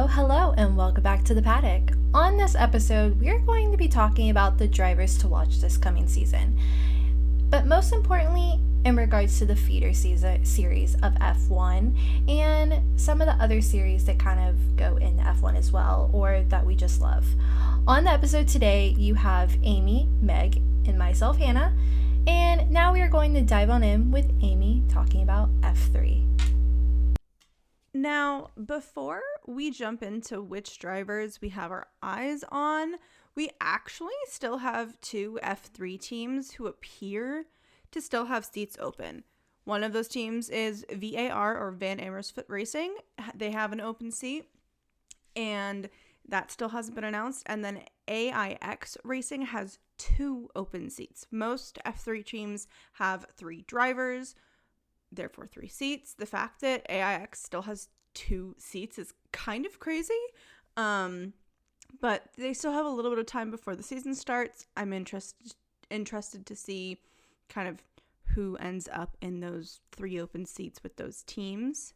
Hello, and welcome back to the Paddock. On this episode, we are going to be talking about the drivers to watch this coming season. But most importantly, in regards to the feeder series of F1 and some of the other series that kind of go into F1 as well, or that we just love. On the episode today, you have Amy, Meg, and myself, Hannah. And now we are going to dive on in with Amy talking about F3. Now, before we jump into which drivers we have our eyes on, we actually still have two F3 teams who appear to still have seats open. One of those teams is VAR, or Van Amersfoort Racing. They have an open seat, and that still hasn't been announced. And then AIX Racing has two open seats. Most F3 teams have three drivers, therefore three seats. The fact that AIX still has two seats is kind of crazy, but they still have a little bit of time before the season starts. I'm interested to see kind of who ends up in those three open seats with those teams.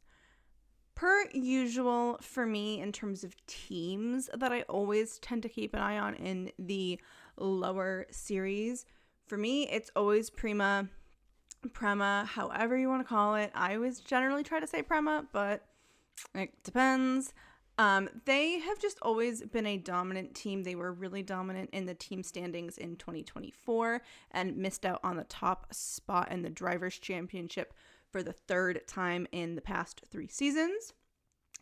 Per usual for me, in terms of teams that I always tend to keep an eye on in the lower series, for me it's always Prema, however you want to call it. I always generally try to say Prema, but it depends. They have just always been a dominant team. They were really dominant in the team standings in 2024 and missed out on the top spot in the Drivers' Championship for the third time in the past 3 seasons.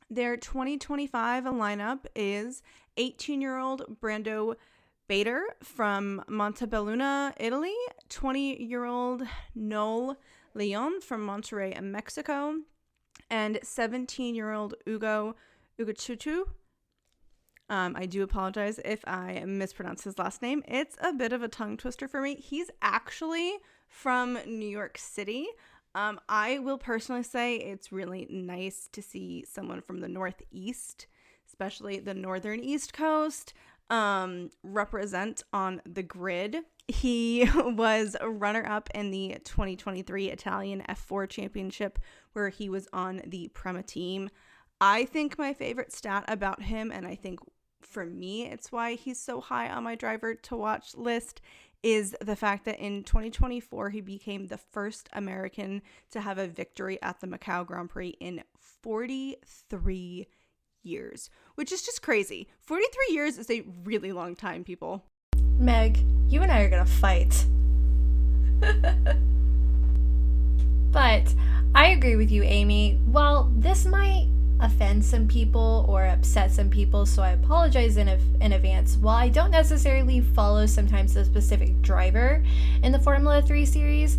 Their 2025 lineup is 18-year-old Brando Badoer from Montebelluna, Italy, 20-year-old Noel León from Monterrey, Mexico, and 17-year-old Ugo Ugochukwu. I do apologize if I mispronounce his last name. It's a bit of a tongue twister for me. He's actually from New York City. I will personally say it's really nice to see someone from the Northeast, especially the Northern East Coast, represent on the grid. He was a runner-up in the 2023 Italian F4 Championship, where he was on the Prema team. I think my favorite stat about him, and I think for me it's why he's so high on my driver to watch list, is the fact that in 2024 he became the first American to have a victory at the Macau Grand Prix in 43 years, which is just crazy. 43 years is a really long time, people. Meg, you and I are gonna fight. But I agree with you, Amy. While this might offend some people or upset some people, so I apologize in advance. While I don't necessarily follow sometimes a specific driver in the Formula 3 series,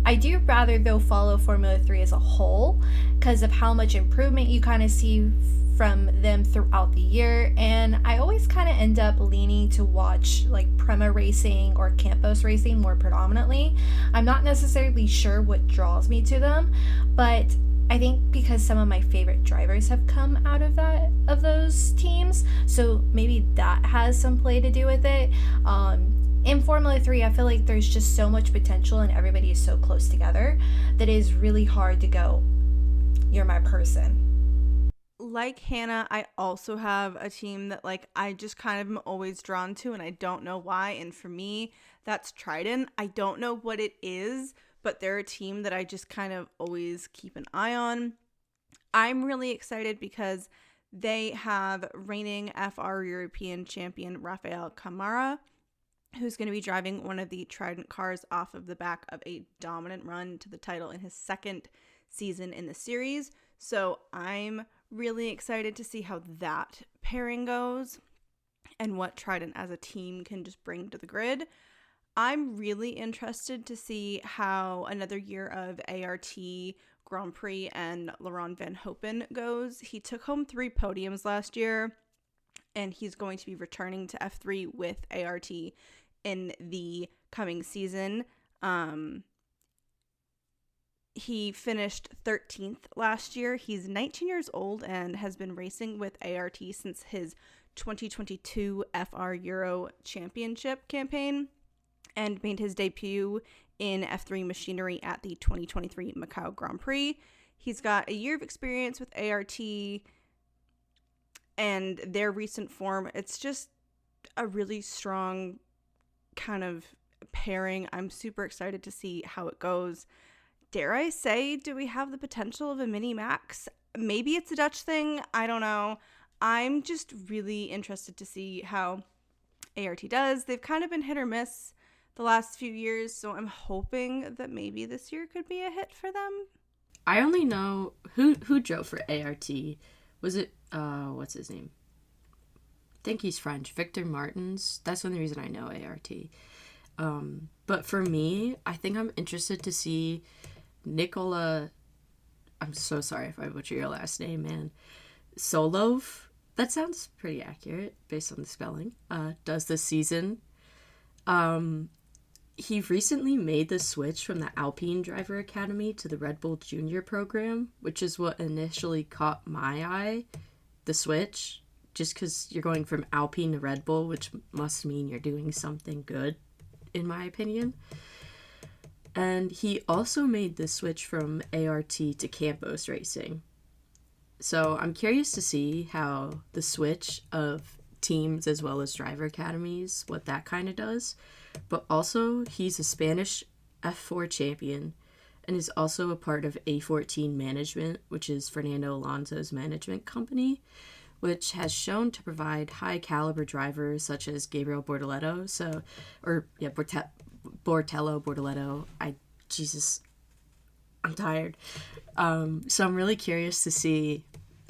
I do rather though follow Formula 3 as a whole because of how much improvement you kind of see from them throughout the year, and I always kind of end up leaning to watch like Prema racing or Campos racing more predominantly. I'm not necessarily sure what draws me to them, but I think because some of my favorite drivers have come out of those teams, so maybe that has some play to do with it. In Formula 3, I feel like there's just so much potential and everybody is so close together that it is really hard to go, you're my person. Like Hannah, I also have a team that I just kind of am always drawn to, and I don't know why. And for me, that's Trident. I don't know what it is, but they're a team that I just kind of always keep an eye on. I'm really excited because they have reigning FR European champion Rafael Camara, who's going to be driving one of the Trident cars off of the back of a dominant run to the title in his second season in the series. So I'm really excited to see how that pairing goes and what Trident as a team can just bring to the grid. I'm really interested to see how another year of ART Grand Prix and Laurent Van Hopen goes. He took home 3 podiums last year, and he's going to be returning to F3 with ART in the coming season. He finished 13th last year. He's 19 years old and has been racing with ART since his 2022 FR Euro Championship campaign, and made his debut in F3 machinery at the 2023 Macau Grand Prix. He's got a year of experience with ART, and their recent form, it's just a really strong kind of pairing. I'm super excited to see how it goes. Dare I say, do we have the potential of a mini Max? Maybe it's a Dutch thing. I don't know. I'm just really interested to see how ART does. They've kind of been hit or miss the last few years, so I'm hoping that maybe this year could be a hit for them. I only know who drove for ART. Was it what's his name? I think he's French. Victor Martins. That's the only reason I know ART. But for me, I think I'm interested to see Nicola. I'm so sorry if I butcher your last name, man. Solov. That sounds pretty accurate based on the spelling. Does this season. He recently made the switch from the Alpine Driver Academy to the Red Bull Junior program, which is what initially caught my eye, the switch, just because you're going from Alpine to Red Bull, which must mean you're doing something good, in my opinion. And he also made the switch from ART to Campos Racing. So I'm curious to see how the switch of teams as well as driver academies, what that kind of does. But also, he's a Spanish F4 champion and is also a part of A14 Management, which is Fernando Alonso's management company, which has shown to provide high-caliber drivers such as Gabriel Bortoleto. Bortoleto. I'm tired. So I'm really curious to see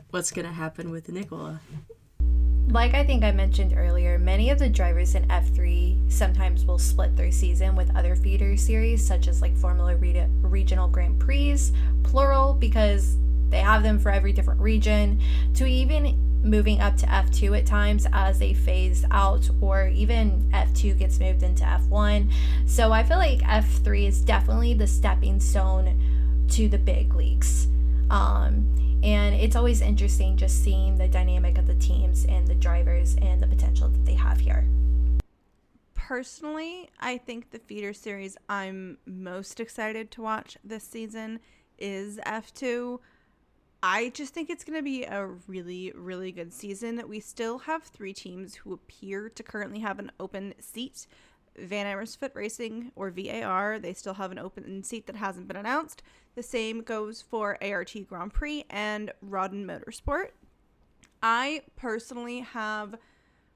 what's going to happen with Nicola. Like I think I mentioned earlier, many of the drivers in F3 sometimes will split their season with other feeder series, such as like Formula Regional Grand Prix, plural, because they have them for every different region, to even moving up to F2 at times as they phase out, or even F2 gets moved into F1. So I feel like F3 is definitely the stepping stone to the big leagues. And it's always interesting just seeing the dynamic of the teams and the drivers and the potential that they have here. Personally, I think the feeder series I'm most excited to watch this season is F2. I just think it's going to be a really, really good season. We still have 3 teams who appear to currently have an open seat. Van Amersfoort Racing, or VAR, they still have an open seat that hasn't been announced. The same goes for ART Grand Prix and Rodden Motorsport. I personally have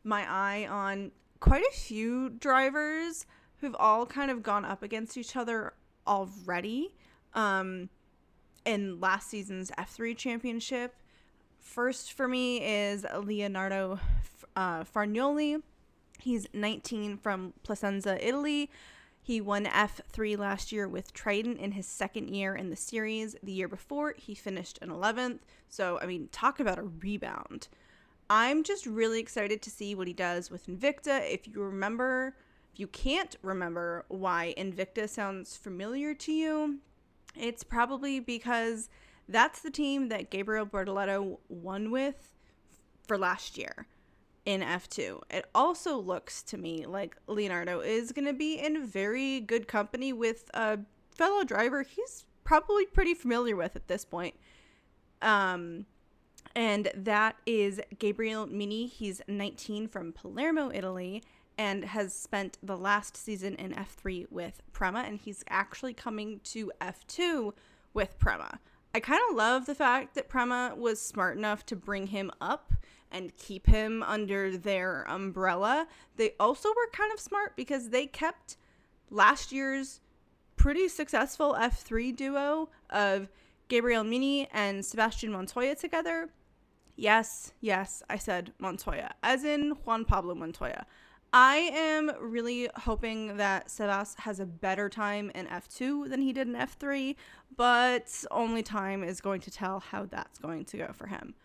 my eye on quite a few drivers who've all kind of gone up against each other already in last season's F3 championship. First for me is Leonardo Fornaroli. He's 19 from Placenza, Italy. He won F3 last year with Triton in his second year in the series. The year before, he finished in 11th. So, I mean, talk about a rebound. I'm just really excited to see what he does with Invicta. If you can't remember why Invicta sounds familiar to you, it's probably because that's the team that Gabriel Bortoleto won with for last year in F2. It also looks to me like Leonardo is going to be in very good company with a fellow driver he's probably pretty familiar with at this point. And that is Gabriele Minì. He's 19 from Palermo, Italy, and has spent the last season in F3 with Prema, and he's actually coming to F2 with Prema. I kind of love the fact that Prema was smart enough to bring him up and keep him under their umbrella. They also were kind of smart because they kept last year's pretty successful F3 duo of Gabriele Minì and Sebastian Montoya together. Yes, I said Montoya, as in Juan Pablo Montoya. I am really hoping that Sebas has a better time in F2 than he did in F3, but only time is going to tell how that's going to go for him.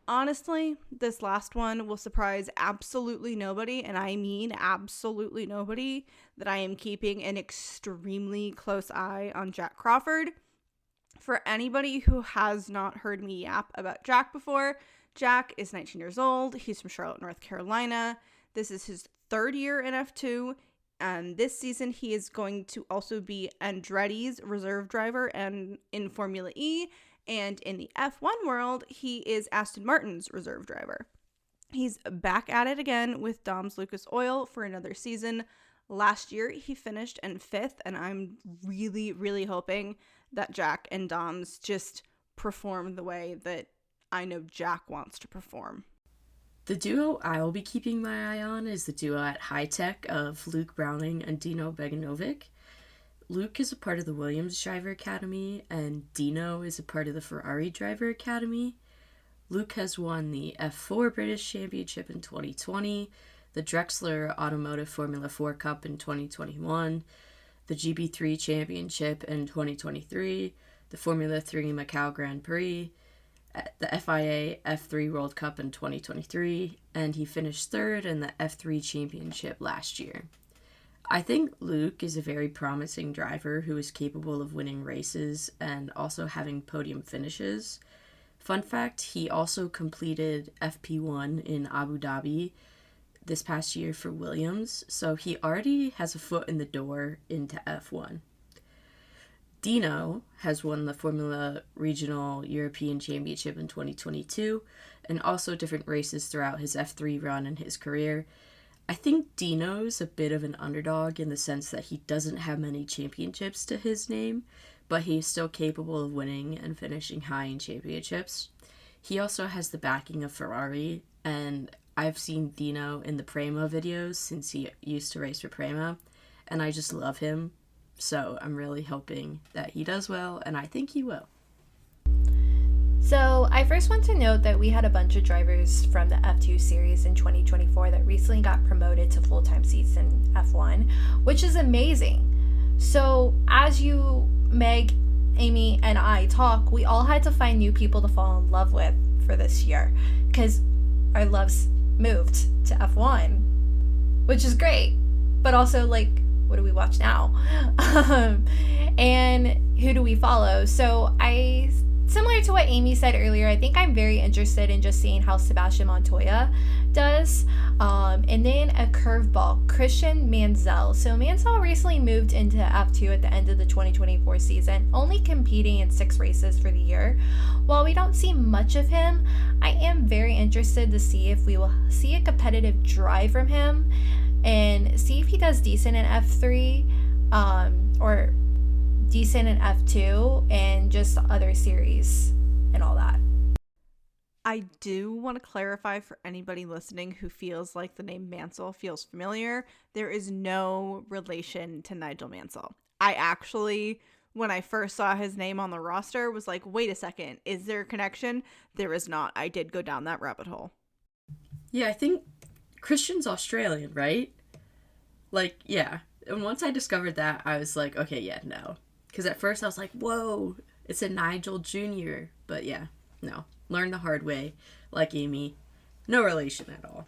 Honestly, this last one will surprise absolutely nobody, and I mean absolutely nobody, that I am keeping an extremely close eye on Jak Crawford. For anybody who has not heard me yap about Jak before, Jak is 19 years old. He's from Charlotte, North Carolina. This is his 3rd year in F2, and this season he is going to also be Andretti's reserve driver and in Formula E. And in the F1 world, he is Aston Martin's reserve driver. He's back at it again with Dom's Lucas Oil for another season. Last year, he finished in 5th, and I'm really, really hoping that Jak and Dom's just perform the way that I know Jak wants to perform. The duo I will be keeping my eye on is the duo at High Tech of Luke Browning and Dino Beganovic. Luke is a part of the Williams Driver Academy, and Dino is a part of the Ferrari Driver Academy. Luke has won the F4 British Championship in 2020, the Drexler Automotive Formula 4 Cup in 2021, the GB3 Championship in 2023, the Formula 3 Macau Grand Prix, the FIA F3 World Cup in 2023, and he finished 3rd in the F3 Championship last year. I think Luke is a very promising driver who is capable of winning races and also having podium finishes. Fun fact, he also completed FP1 in Abu Dhabi this past year for Williams, so he already has a foot in the door into F1. Dino has won the Formula Regional European Championship in 2022 and also different races throughout his F3 run in his career. I think Dino's a bit of an underdog in the sense that he doesn't have many championships to his name, but he's still capable of winning and finishing high in championships. He also has the backing of Ferrari, and I've seen Dino in the Prema videos since he used to race for Prema, and I just love him. So I'm really hoping that he does well, and I think he will. So I first want to note that we had a bunch of drivers from the F2 series in 2024 that recently got promoted to full-time seats in F1, which is amazing. So as you, Meg, Amy, and I talk, we all had to find new people to fall in love with for this year because our loves moved to F1, which is great, but also like, what do we watch now? And who do we follow? So similar to what Amy said earlier, I think I'm very interested in just seeing how Sebastian Montoya does. And then a curveball, Christian Mansell. So Mansell recently moved into F2 at the end of the 2024 season, only competing in 6 races for the year. While we don't see much of him, I am very interested to see if we will see a competitive drive from him and see if he does decent in F3 or decent in F2 and just other series and all that. I do want to clarify for anybody listening who feels like the name Mansell feels familiar, there is no relation to Nigel Mansell. I actually, when I first saw his name on the roster, was like, wait a second, is there a connection? There is not. I did go down that rabbit hole. Yeah, I think Christian's Australian, right? Like, yeah. And once I discovered that, I was like, okay, yeah, no. Because at first I was like, whoa, it's a Nigel Jr. But yeah, no. Learn the hard way, like Amy. No relation at all.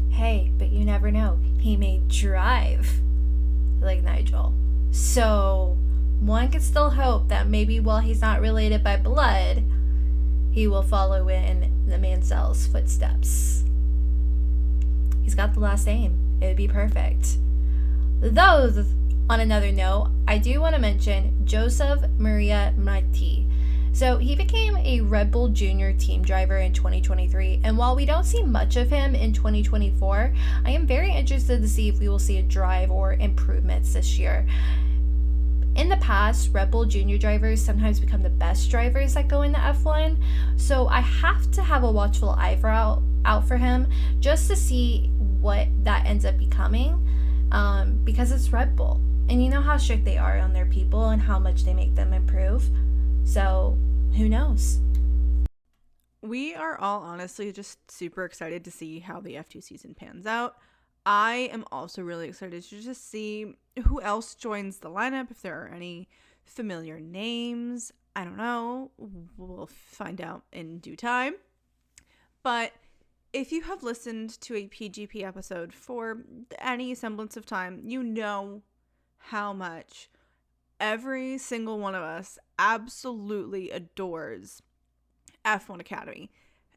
Hey, but you never know. He may drive like Nigel. So one could still hope that maybe while he's not related by blood, he will follow in the Mansell's footsteps. He's got the last name. It would be perfect. Though, on another note, I do want to mention Joseph Maria Marti. So he became a Red Bull Junior team driver in 2023, and while we don't see much of him in 2024, I am very interested to see if we will see a drive or improvements this year. In the past, Red Bull Junior drivers sometimes become the best drivers that go into F1, so I have to have a watchful eye out for him just to see what that ends up becoming, because it's Red Bull, and you know how strict they are on their people and how much they make them improve. So, who knows? We are all honestly just super excited to see how the F2 season pans out. I am also really excited to just see who else joins the lineup, if there are any familiar names. I don't know. We'll find out in due time. But if you have listened to a PGP episode for any semblance of time, you know how much every single one of us absolutely adores F1 Academy.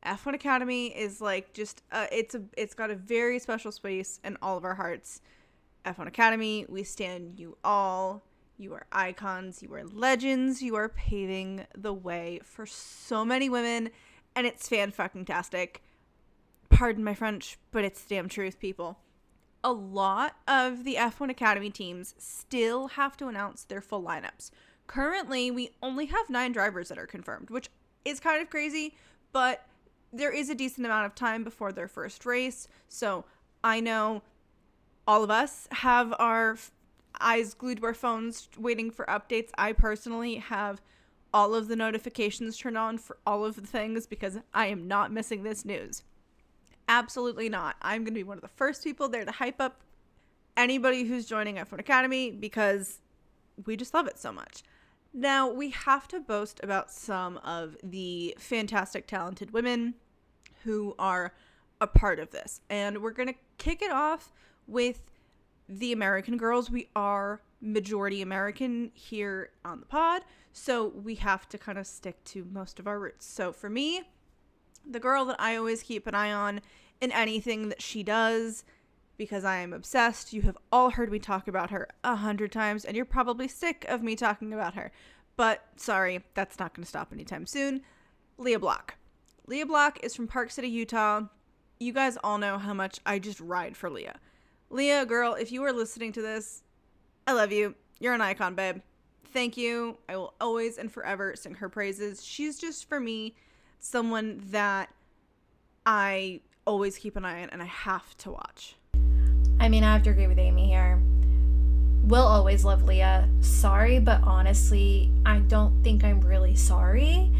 F1 Academy is like just it's got a very special space in all of our hearts. F1 Academy, we stand you all. You are icons, you are legends, you are paving the way for so many women, and it's fan-fucking-tastic. pardon my French, but it's the damn truth, people. A lot of the F1 Academy teams still have to announce their full lineups. Currently, we only have 9 drivers that are confirmed, which is kind of crazy, but there is a decent amount of time before their first race. So I know all of us have our eyes glued to our phones waiting for updates. I personally have all of the notifications turned on for all of the things because I am not missing this news. Absolutely not. I'm going to be one of the first people there to hype up anybody who's joining F1 Academy because we just love it so much. Now, we have to boast about some of the fantastic, talented women who are a part of this. And we're going to kick it off with the American girls. We are majority American here on the pod, so we have to kind of stick to most of our roots. So for me, the girl that I always keep an eye on in anything that she does, because I am obsessed. You have all heard me talk about her 100 times, and you're probably sick of me talking about her. But sorry, that's not going to stop anytime soon. Leah Block. Leah Block is from Park City, Utah. You guys all know how much I just ride for Leah. Leah, girl, if you are listening to this, I love you. You're an icon, babe. Thank you. I will always and forever sing her praises. She's just, for me, someone that I always keep an eye on and I have to watch. I mean, I have to agree with Amy here. We'll always love Leah. Sorry, but honestly, I don't think I'm really sorry.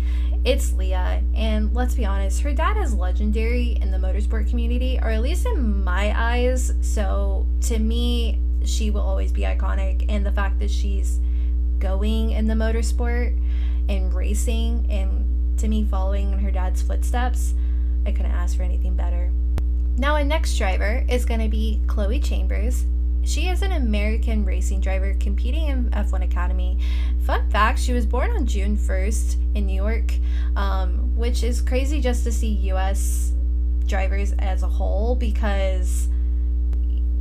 It's Leah, and let's be honest, her dad is legendary in the motorsport community, or at least in my eyes, so to me, she will always be iconic, and the fact that she's going in the motorsport and racing, and to me, following in her dad's footsteps, I couldn't ask for anything better. Now, our next driver is going to be Chloe Chambers. She is an American racing driver competing in F1 Academy. Fun fact, she was born on June 1st in New York, which is crazy just to see U.S. drivers as a whole because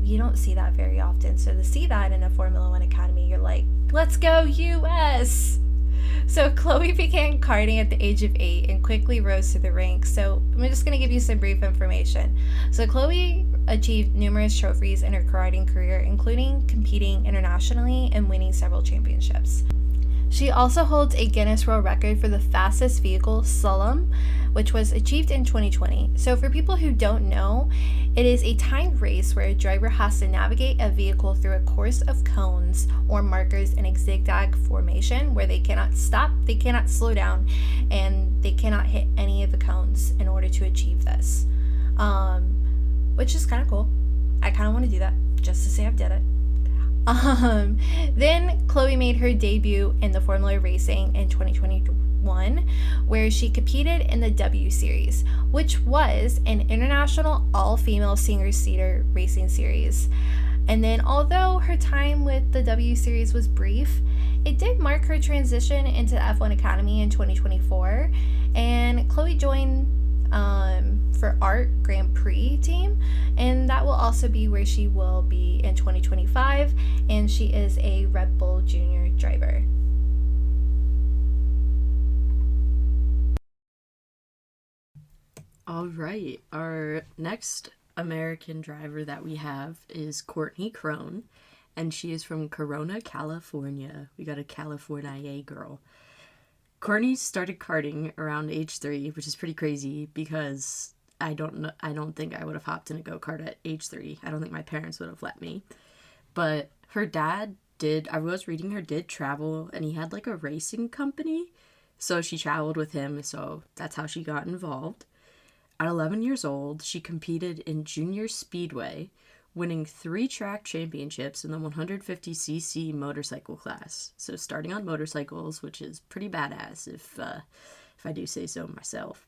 you don't see that very often. So to see that in a Formula One Academy, you're like, let's go U.S.! So Chloe began karting at the age of 8 and quickly rose through the ranks. So I'm just going to give you some brief information. So Chloe achieved numerous trophies in her karting career, including competing internationally and winning several championships. She also holds a Guinness World Record for the fastest vehicle slalom, which was achieved in 2020. So for people who don't know, it is a timed race where a driver has to navigate a vehicle through a course of cones or markers in a zigzag formation where they cannot stop, they cannot slow down, and they cannot hit any of the cones in order to achieve this. Which is kind of cool. I kind of want to do that just to say I've did it. Then Chloe made her debut in the Formula Racing in 2021, where she competed in the W Series, which was an international all-female singer-seater racing series. And then, although her time with the W Series was brief, it did mark her transition into the F1 Academy in 2024, and Chloe joined for Art Grand Prix team, and that will also be where she will be in 2025, and she is a Red Bull Junior driver. All right, our next American driver that we have is Courtney Crone, and she is from Corona, California. We got a California girl. Courtney started karting around age 3, which is pretty crazy because I don't think I would have hopped in a go-kart at age 3. I don't think my parents would have let me. But her dad did travel, and he had like a racing company. So she traveled with him, so that's how she got involved. At 11 years old, she competed in junior speedway, winning 3 track championships in the 150cc motorcycle class. So starting on motorcycles, which is pretty badass if I do say so myself.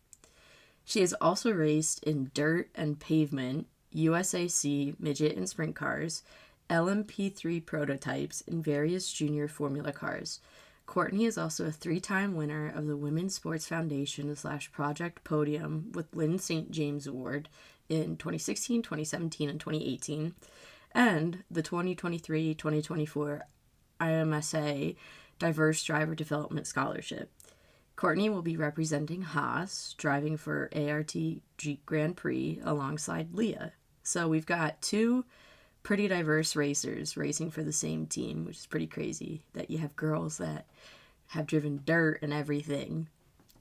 She has also raced in dirt and pavement, USAC, midget and sprint cars, LMP3 prototypes, and various junior formula cars. Courtney is also a 3-time winner of the Women's Sports Foundation / Project Podium with Lynn St. James Award in 2016, 2017, and 2018, and the 2023-2024 IMSA Diverse Driver Development Scholarship. Courtney will be representing Haas, driving for ART Jeep Grand Prix alongside Leah. So we've got two pretty diverse racers racing for the same team, which is pretty crazy that you have girls that have driven dirt and everything,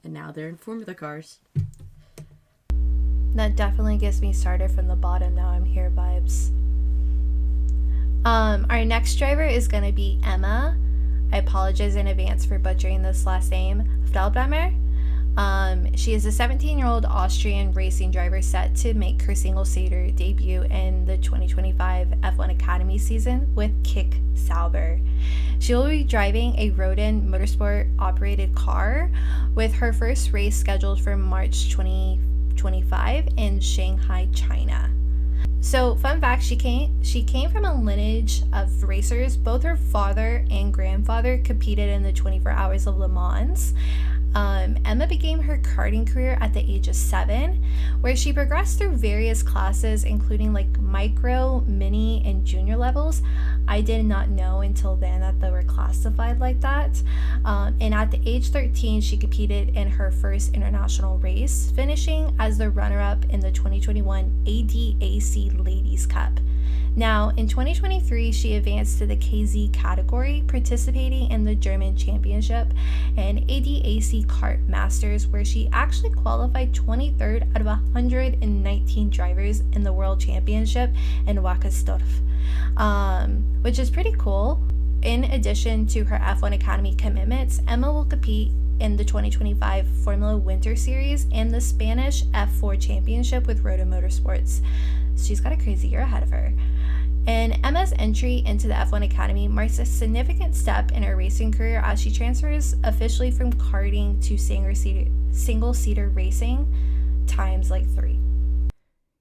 and now they're in Formula cars. That definitely gets me started from the bottom. Now I'm here vibes. Our next driver is going to be Emma. I apologize in advance for butchering this last name. Fraubremmer. She is a 17-year-old Austrian racing driver set to make her single-seater debut in the 2025 F1 Academy season with Kick Sauber. She will be driving a Rodin Motorsport-operated car, with her first race scheduled for March 2025 in Shanghai, China. So, fun fact, she came from a lineage of racers. Both her father and grandfather competed in the 24 Hours of Le Mans. Emma began her karting career at the age of 7, where she progressed through various classes, including like micro, mini, and junior levels. I did not know until then that they were classified like that. And at the age 13, she competed in her first international race, finishing as the runner-up in the 2021 ADAC Ladies Cup. Now, in 2023, she advanced to the KZ category, participating in the German Championship and ADAC Kart Masters, where she actually qualified 23rd out of 119 drivers in the World Championship in Wackersdorf, which is pretty cool. In addition to her F1 Academy commitments, Emma will compete in the 2025 Formula Winter Series and the Spanish F4 Championship with Roto Motorsports. She's got a crazy year ahead of her. And Emma's entry into the F1 Academy marks a significant step in her racing career as she transfers officially from karting to single-seater racing times like 3.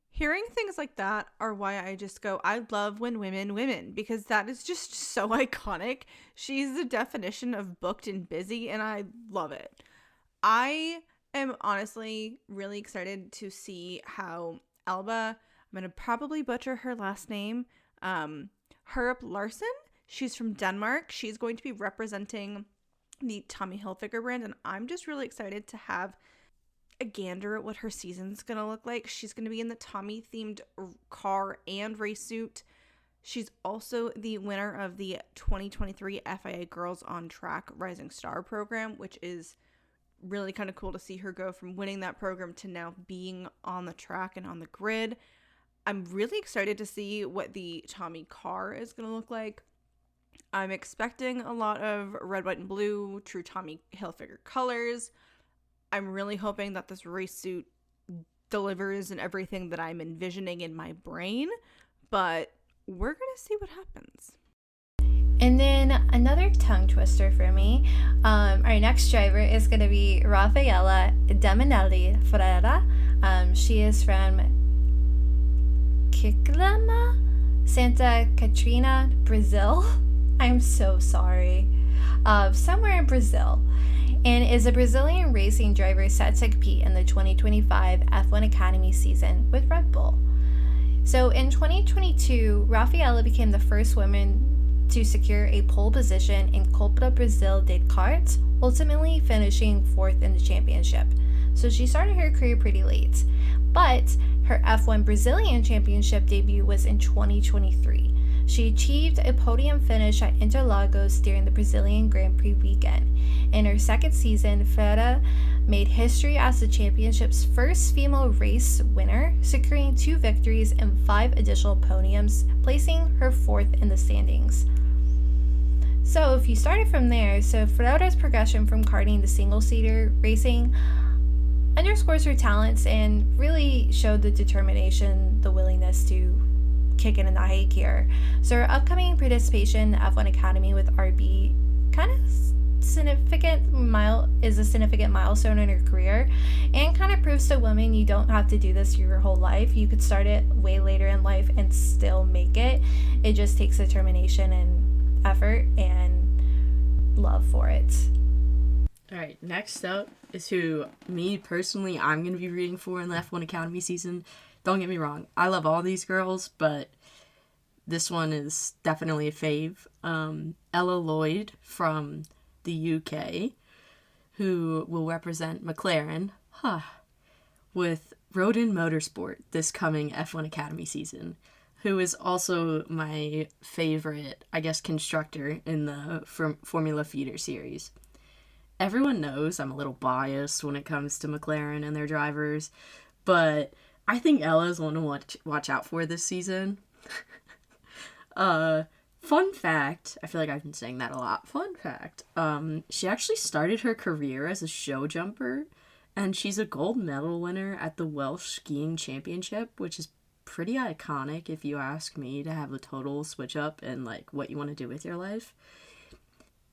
Hearing things like that are why I just go, I love when women win, because that is just so iconic. She's the definition of booked and busy, and I love it. I am honestly really excited to see how Elba, I'm going to probably butcher her last name, Herup Larsen. She's from Denmark. She's going to be representing the Tommy Hilfiger brand, and I'm just really excited to have a gander at what her season's going to look like. She's going to be in the Tommy themed car and race suit. She's also the winner of the 2023 FIA Girls on Track Rising Star program, which is really kind of cool to see her go from winning that program to now being on the track and on the grid. I'm really excited to see what the Tommy car is going to look like. I'm expecting a lot of red, white, and blue, true Tommy Hilfiger colors. I'm really hoping that this race suit delivers and everything that I'm envisioning in my brain, but we're going to see what happens. And then another tongue twister for me, our next driver is going to be Raffaella Daminelli Ferreira. She is from Kikama, Santa Catarina, Brazil. I'm so sorry. Somewhere in Brazil. And is a Brazilian racing driver set to compete in the 2025 F1 Academy season with Red Bull. So in 2022, Raffaella became the first woman to secure a pole position in Copa Brasil de Kart, ultimately finishing 4th in the championship. So she started her career pretty late, but her F1 Brazilian Championship debut was in 2023. She achieved a podium finish at Interlagos during the Brazilian Grand Prix weekend. In her second season, Ferreira made history as the championship's first female race winner, securing 2 victories and 5 additional podiums, placing her 4th in the standings. So if you started from there, Ferreira's progression from karting to single-seater racing underscores her talents and really showed the determination, the willingness to kick in the high gear. So her upcoming participation in the F1 Academy with RB is a significant milestone in her career, and kind of proves to women you don't have to do this your whole life. You could start it way later in life and still make it. It just takes determination and effort and love for it. All right, next up is who me personally I'm going to be rooting for in the F1 Academy season. Don't get me wrong, I love all these girls, but this one is definitely a fave. Ella Lloyd from the UK, who will represent McLaren with Rodin Motorsport this coming F1 Academy season, who is also my favorite, I guess, constructor in the Formula Feeder series. Everyone knows I'm a little biased when it comes to McLaren and their drivers, but I think Ella's one to watch out for this season. Fun fact, I feel like I've been saying that a lot. Fun fact, she actually started her career as a show jumper, and she's a gold medal winner at the Welsh Skiing Championship, which is pretty iconic if you ask me, to have a total switch up in like what you want to do with your life.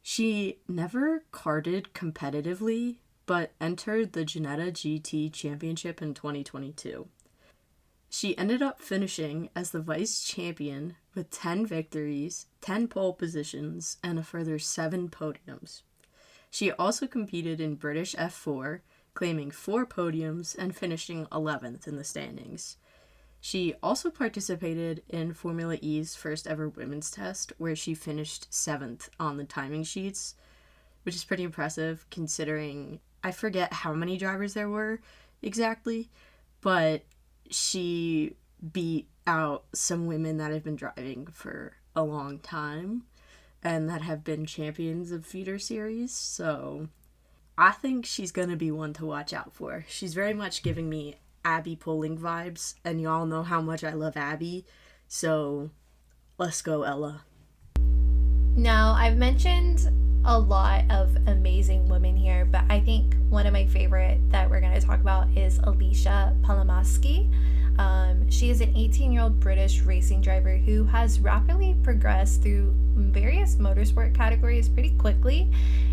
She never karted competitively, but entered the Ginetta GT Championship in 2022. She ended up finishing as the vice champion with 10 victories, 10 pole positions, and a further 7 podiums. She also competed in British F4, claiming 4 podiums and finishing 11th in the standings. She also participated in Formula E's first ever women's test, where she finished 7th on the timing sheets, which is pretty impressive considering I forget how many drivers there were exactly, but she beat out some women that have been driving for a long time and that have been champions of feeder series, so I think she's going to be one to watch out for. She's very much giving me Abby Pulling vibes, and y'all know how much I love Abby, so let's go, Ella. Now, I've mentioned a lot of amazing women here, but I think one of my favorite that we're going to talk about is Alicia Palomaski. She is an 18-year-old British racing driver who has rapidly progressed through various motorsport categories pretty quickly,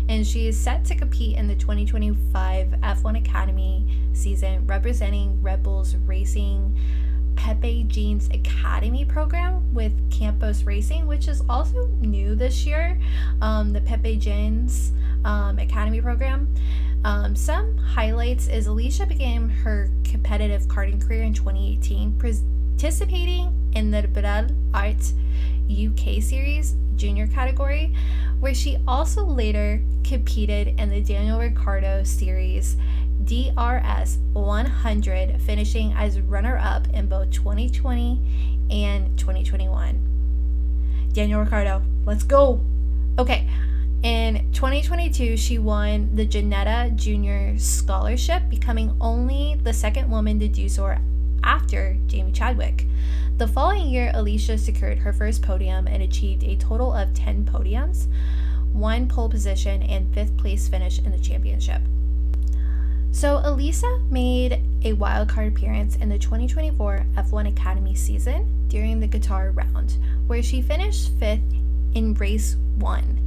and she is set to compete in the 2025 F1 Academy season, representing Red Bull's Racing Pepe Jeans Academy program with Campos Racing, which is also new this year, the Pepe Jeans Academy program. Some highlights is Alicia began her competitive karting career in 2018, participating in the Brando Art UK Series junior category, where she also later competed in the Daniel Ricciardo Series DRS 100, finishing as runner-up in both 2020 and 2021. Daniel Ricciardo, let's go! Okay, in 2022, she won the Ginetta Junior Scholarship, becoming only the second woman to do so after Jamie Chadwick. The following year, Alicia secured her first podium and achieved a total of 10 podiums, 1 pole position, and 5th place finish in the championship. So Alicia made a wildcard appearance in the 2024 F1 Academy season during the Qatar round, where she finished 5th in race 1.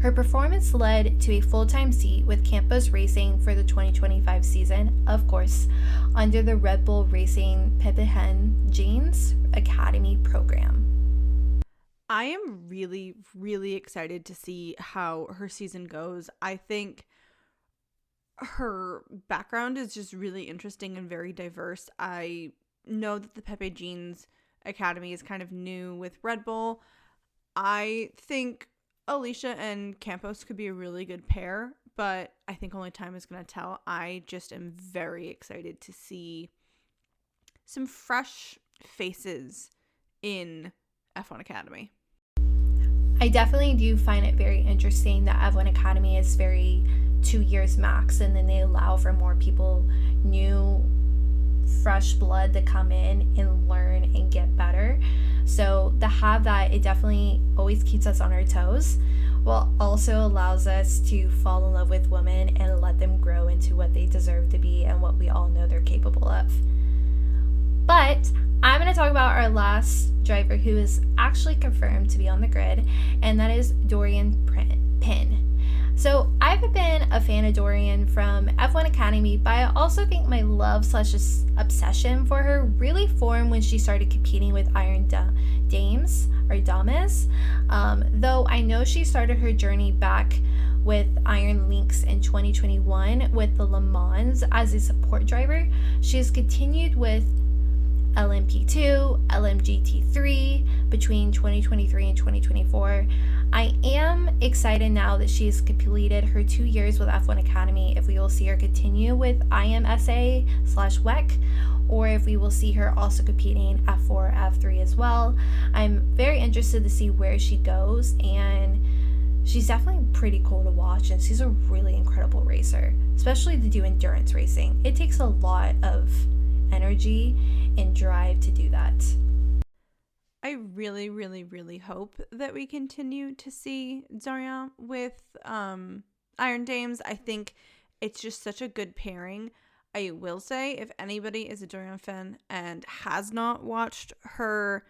Her performance led to a full-time seat with Campos Racing for the 2025 season, of course, under the Red Bull Racing Pepe Jeans Academy program. I am really, really excited to see how her season goes. I think her background is just really interesting and very diverse. I know that the Pepe Jeans Academy is kind of new with Red Bull. I think Alicia and Campos could be a really good pair, but I think only time is going to tell. I just am very excited to see some fresh faces in F1 Academy. I definitely do find it very interesting that F1 Academy is very 2 years max, and then they allow for more people, new fresh blood to come in and learn and get better. So to have that, it definitely always keeps us on our toes, while also allows us to fall in love with women and let them grow into what they deserve to be and what we all know they're capable of. But I'm going to talk about our last driver who is actually confirmed to be on the grid, and that is Dorian Pin. So I've been a fan of Dorian from F1 Academy, but I also think my love / obsession for her really formed when she started competing with Iron Dames, though I know she started her journey back with Iron Lynx in 2021 with the Le Mans as a support driver. She has continued with LMP2, LMGT3 between 2023 and 2024. I am excited now that she's completed her 2 years with F1 Academy if we will see her continue with IMSA/WEC, or if we will see her also competing F4, F3 as well. I'm very interested to see where she goes, and she's definitely pretty cool to watch, and she's a really incredible racer, especially to do endurance racing. It takes a lot of energy and drive to do that. I really, really, really hope that we continue to see Dorian with Iron Dames. I think it's just such a good pairing. I will say, if anybody is a Dorian fan and has not watched her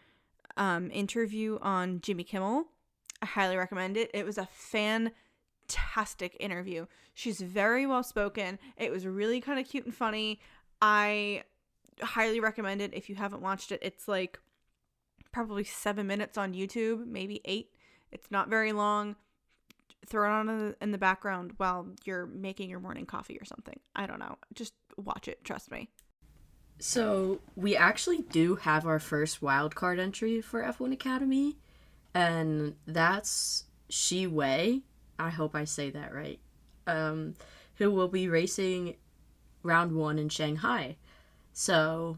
interview on Jimmy Kimmel, I highly recommend it. It was a fantastic interview. She's very well spoken. It was really kind of cute and funny. I highly recommend it if you haven't watched it. It's like probably 7 minutes on YouTube, maybe 8. It's not very long. Throw it on in the background while you're making your morning coffee or something. I don't know. Just watch it. Trust me. So we actually do have our first wildcard entry for F1 Academy, and that's Shi Wei. I hope I say that right. Who will be racing round 1 in Shanghai. So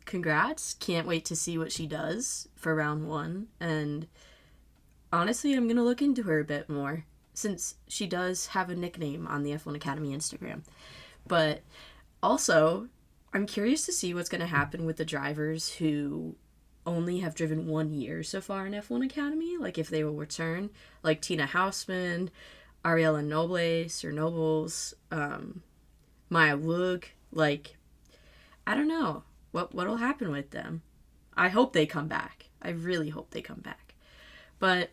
congrats. Can't wait to see what she does for round 1. And honestly, I'm going to look into her a bit more, since she does have a nickname on the F1 Academy Instagram. But also, I'm curious to see what's going to happen with the drivers who only have driven 1 year so far in F1 Academy. Like, if they will return, like Tina Hausman, Ariella Nobles, Maya Wug. Like, I don't know what'll happen with them. I hope they come back. I really hope they come back. But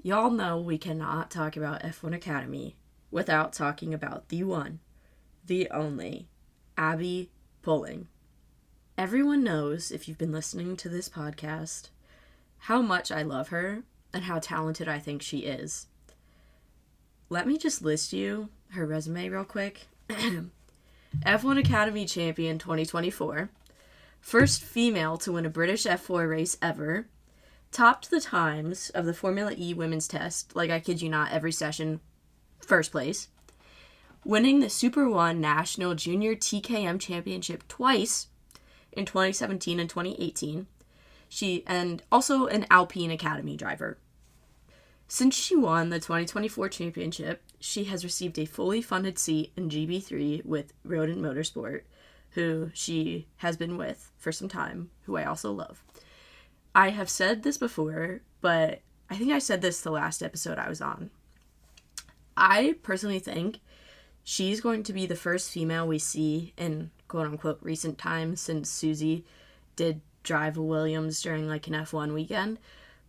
y'all know we cannot talk about F1 Academy without talking about the one, the only, Abby Pulling. Everyone knows, if you've been listening to this podcast, how much I love her and how talented I think she is. Let me just list you her resume real quick. F1 Academy Champion 2024. First female to win a British F4 race ever. Topped the times of the Formula E women's test, like I kid you not, every session. First place. Winning the Super 1 National Junior TKM Championship twice in 2017 and 2018. And also an Alpine Academy driver. Since she won the 2024 championship, she has received a fully funded seat in GB3 with Rodent Motorsport, who she has been with for some time, who I also love. I have said this before, but I think I said this the last episode I was on. I personally think she's going to be the first female we see in quote-unquote recent times, since Susie did drive a Williams during like an F1 weekend,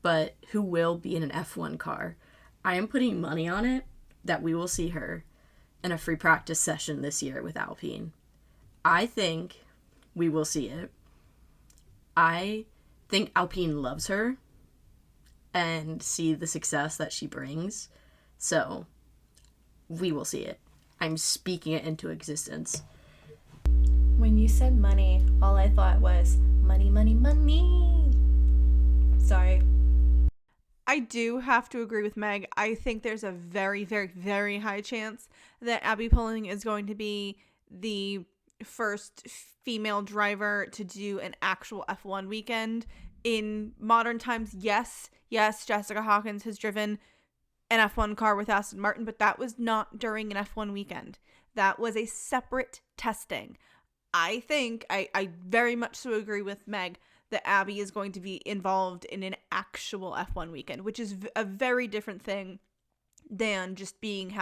but who will be in an F1 car. I am putting money on it that we will see her in a free practice session this year with Alpine. I think we will see it. I think Alpine loves her and see the success that she brings. So we will see it. I'm speaking it into existence. When you said money, all I thought was money, money, money. Sorry. I do have to agree with Meg. I think there's a very, very, very high chance that Abby Pulling is going to be the first female driver to do an actual F1 weekend in modern times. Yes, Jessica Hawkins has driven an F1 car with Aston Martin, but that was not during an F1 weekend. That was a separate testing. I think, I very much so agree with Meg that Abby is going to be involved in an actual F1 weekend, which is a very different thing than just being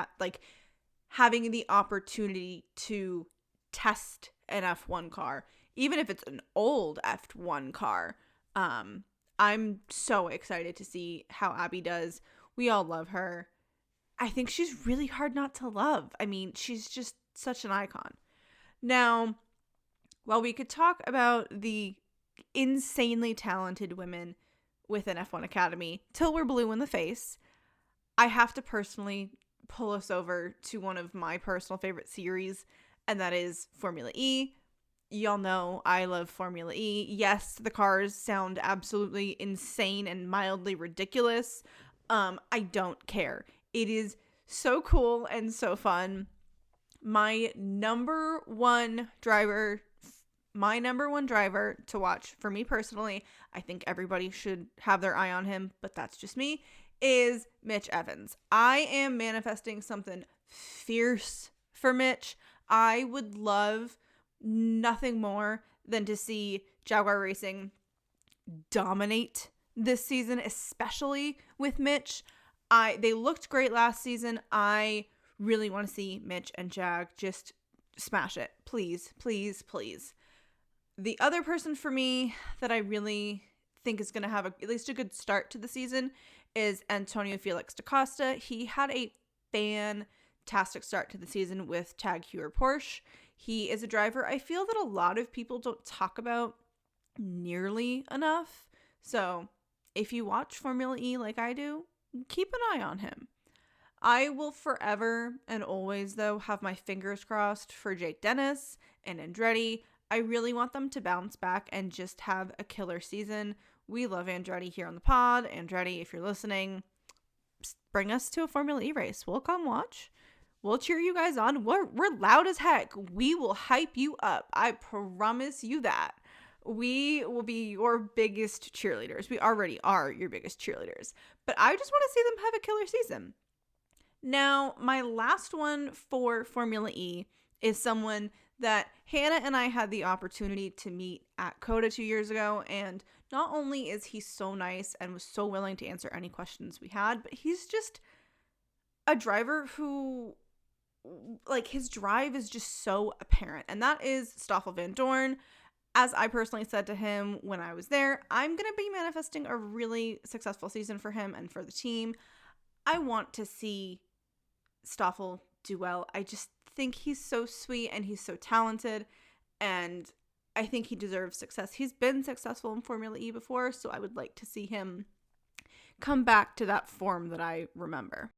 having the opportunity to test an F1 car, even if it's an old F1 car. I'm so excited to see how Abby does. We all love her. I think she's really hard not to love. I mean, she's just such an icon. Now, while we could talk about the insanely talented women within F1 Academy till we're blue in the face, I have to personally pull us over to one of my personal favorite series, and that is Formula E. y'all know I love Formula E. Yes, the cars sound absolutely insane and mildly ridiculous. I don't care. It is so cool and so fun. My number one driver to watch for me personally, I think everybody should have their eye on him, but that's just me, is Mitch Evans. I am manifesting something fierce for Mitch. I would love nothing more than to see Jaguar Racing dominate this season, especially with Mitch. They looked great last season. I really want to see Mitch and Jag just smash it. Please, please, please. The other person for me that I really think is going to have at least a good start to the season is Antonio Felix da Costa. He had a fantastic start to the season with Tag Heuer Porsche. He is a driver I feel that a lot of people don't talk about nearly enough. So if you watch Formula E like I do, keep an eye on him. I will forever and always, though, have my fingers crossed for Jake Dennis and Andretti. I really want them to bounce back and just have a killer season. We love Andretti here on the pod. Andretti, if you're listening, bring us to a Formula E race. We'll come watch. We'll cheer you guys on. We're loud as heck. We will hype you up. I promise you that. We will be your biggest cheerleaders. We already are your biggest cheerleaders. But I just want to see them have a killer season. Now, my last one for Formula E is someone that Hanna and I had the opportunity to meet at COTA 2 years ago, and not only is he so nice and was so willing to answer any questions we had, but he's just a driver who, like, his drive is just so apparent, and that is Stoffel Vandoorne. As I personally said to him when I was there, I'm going to be manifesting a really successful season for him and for the team. I want to see Stoffel do well. I just think he's so sweet and he's so talented, and I think he deserves success. He's been successful in Formula E before, so I would like to see him come back to that form that I remember.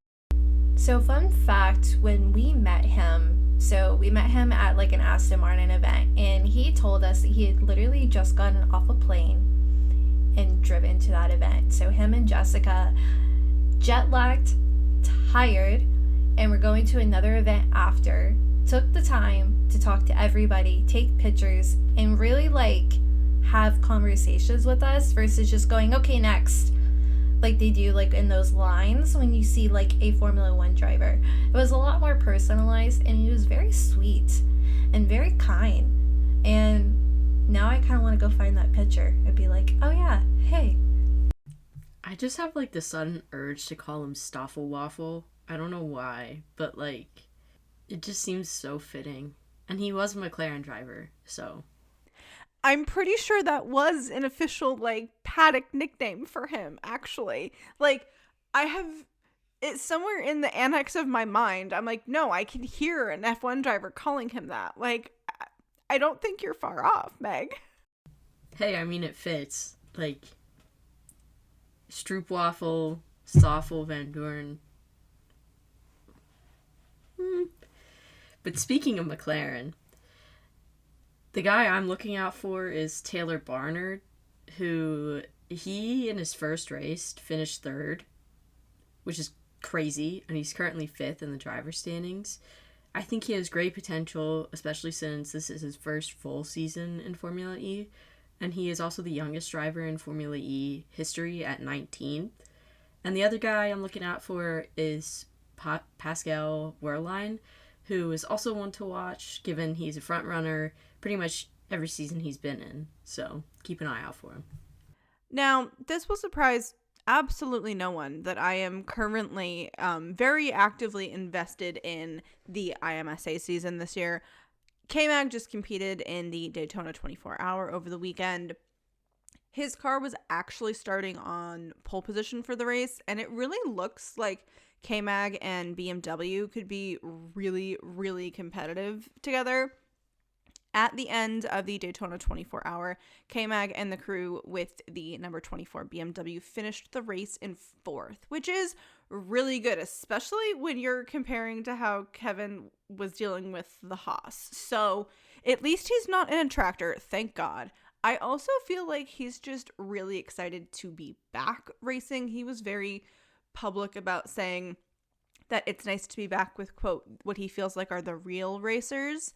So fun fact, when we met him at like an Aston Martin event, and he told us that he had literally just gotten off a plane and driven to that event. So him and Jessica, jet lagged, tired, and we're going to another event after, took the time to talk to everybody, take pictures, and really like have conversations with us versus just going, okay, next, like they do like in those lines when you see like a Formula One driver. It was a lot more personalized, and he was very sweet and very kind. And now I kind of want to go find that picture and be like, oh yeah, hey. I just have like the sudden urge to call him Stoffel Waffle. I don't know why, but like it just seems so fitting. And he was a McLaren driver, so I'm pretty sure that was an official like Paddock nickname for him, actually. Like, I have it somewhere in the annex of my mind. I'm like, no, I can hear an F1 driver calling him that. Like, I don't think you're far off, Meg. Hey, I mean, it fits. Like, Stroopwafel, Stoffel Vandoorne. But speaking of McLaren, the guy I'm looking out for is Taylor Barnard, who he in his first race finished third, which is crazy, and he's currently fifth in the driver standings. I think he has great potential, especially since this is his first full season in Formula E, and he is also the youngest driver in Formula E history at 19. And the other guy I'm looking out for is Pascal Wehrlein, who is also one to watch, given he's a front runner pretty much every season he's been in. So keep an eye out for him. Now, this will surprise absolutely no one that I am currently very actively invested in the IMSA season this year. K-Mag just competed in the Daytona 24-hour over the weekend. His car was actually starting on pole position for the race, and it really looks like K-Mag and BMW could be really, really competitive together. At the end of the Daytona 24-hour, K-Mag and the crew with the number 24 BMW finished the race in 4th, which is really good, especially when you're comparing to how Kevin was dealing with the Haas. So at least he's not in a tractor, thank God. I also feel like he's just really excited to be back racing. He was very public about saying that it's nice to be back with, quote, what he feels like are the real racers.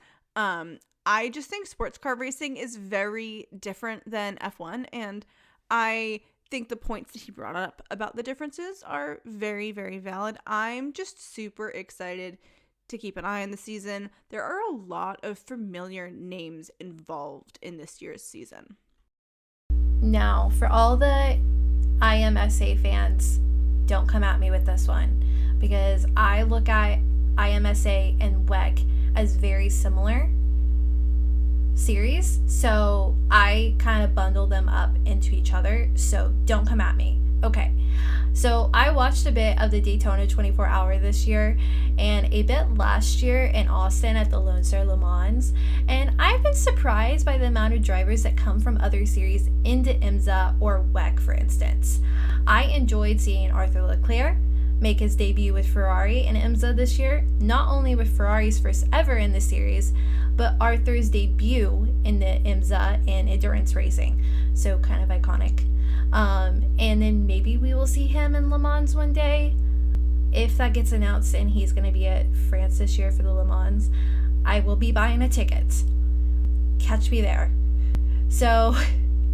I just think sports car racing is very different than F1, and I think the points that he brought up about the differences are very, very valid. I'm just super excited to keep an eye on the season. There are a lot of familiar names involved in this year's season. Now, for all the IMSA fans, don't come at me with this one, because I look at IMSA and WEC as very similar series, so I kind of bundle them up into each other, so don't come at me. Okay, so I watched a bit of the Daytona 24-hour this year and a bit last year in Austin at the Lone Star Le Mans, and I've been surprised by the amount of drivers that come from other series into IMSA or WEC, for instance. I enjoyed seeing Arthur Leclerc make his debut with Ferrari in IMSA this year, not only with Ferrari's first ever in the series, but Arthur's debut in the IMSA and endurance racing, so kind of iconic. And then maybe we will see him in Le Mans one day. If that gets announced and he's going to be at France this year for the Le Mans, I will be buying a ticket. Catch me there. So,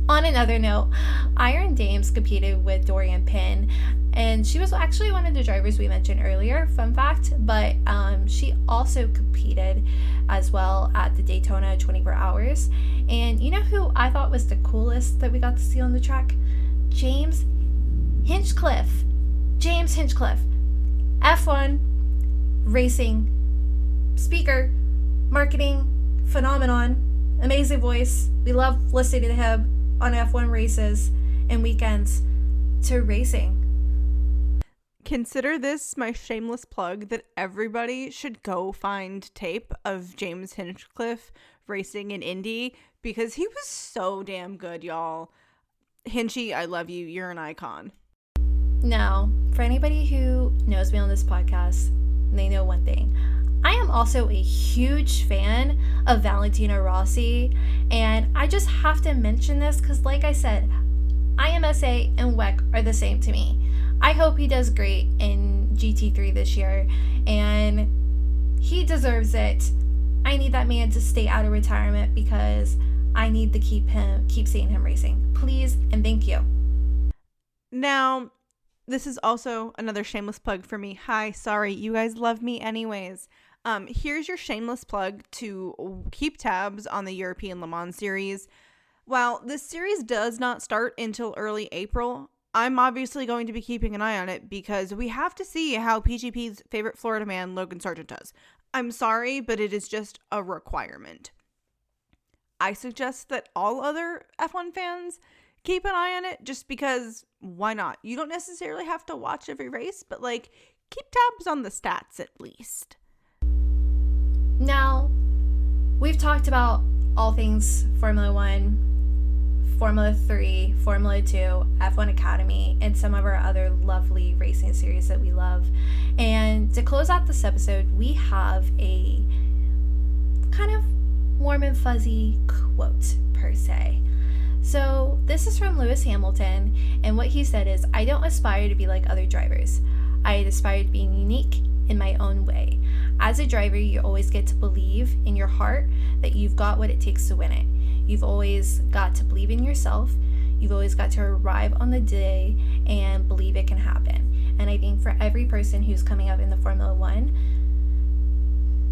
on another note, Iron Dames competed with Dorian Pin, and she was actually one of the drivers we mentioned earlier, fun fact, but she also competed as well at the Daytona 24 hours. And you know who I thought was the coolest that we got to see on the track? James Hinchcliffe. James Hinchcliffe. F1, racing, speaker, marketing, phenomenon, amazing voice. We love listening to him on F1 races and weekends to racing. Consider this my shameless plug that everybody should go find tape of James Hinchcliffe racing in Indy, because he was so damn good, y'all. Hinchy, I love you. You're an icon. Now, for anybody who knows me on this podcast, they know one thing. I am also a huge fan of Valentino Rossi, and I just have to mention this because, like I said, IMSA and WEC are the same to me. I hope he does great in GT3 this year, and he deserves it. I need that man to stay out of retirement because I need to keep seeing him racing. Please and thank you. Now, this is also another shameless plug for me. Hi, sorry, you guys love me anyways. Here's your shameless plug to keep tabs on the European Le Mans series. While this series does not start until early April, I'm obviously going to be keeping an eye on it because we have to see how PGP's favorite Florida man, Logan Sargent, does. I'm sorry, but it is just a requirement. I suggest that all other F1 fans keep an eye on it just because why not? You don't necessarily have to watch every race, but keep tabs on the stats at least. Now, we've talked about all things Formula 1, Formula 3, Formula 2, F1 Academy, and some of our other lovely racing series that we love. And to close out this episode, we have a kind of warm and fuzzy quote, per se. So this is from Lewis Hamilton, and what he said is, "I don't aspire to be like other drivers. I aspire to being unique in my own way. As a driver, you always get to believe in your heart that you've got what it takes to win it. You've always got to believe in yourself. You've always got to arrive on the day and believe it can happen." And I think for every person who's coming up in the Formula 1,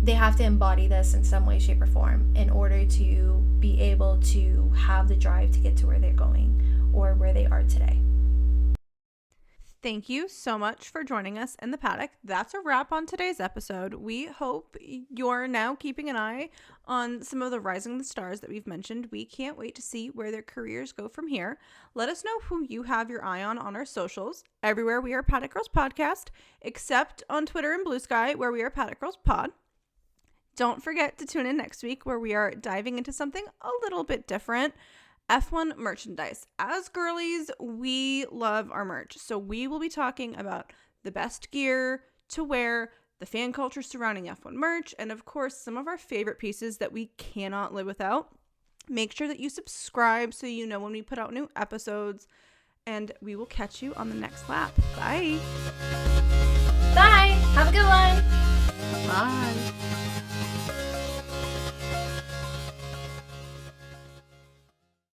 they have to embody this in some way, shape, or form in order to be able to have the drive to get to where they're going or where they are today. Thank you so much for joining us in the paddock. That's a wrap on today's episode. We hope you're now keeping an eye on some of the rising the stars that we've mentioned. We can't wait to see where their careers go from here. Let us know who you have your eye on our socials. Everywhere we are Paddock Girls Podcast, except on Twitter and Blue Sky, where we are Paddock Girls Pod. don't forget to tune in next week where we are diving into something a little bit different. F1 merchandise. As girlies, we love our merch. So we will be talking about the best gear to wear, the fan culture surrounding F1 merch, and of course, some of our favorite pieces that we cannot live without. Make sure that you subscribe so you know when we put out new episodes, and we will catch you on the next lap. Bye. Bye. Have a good one. Bye.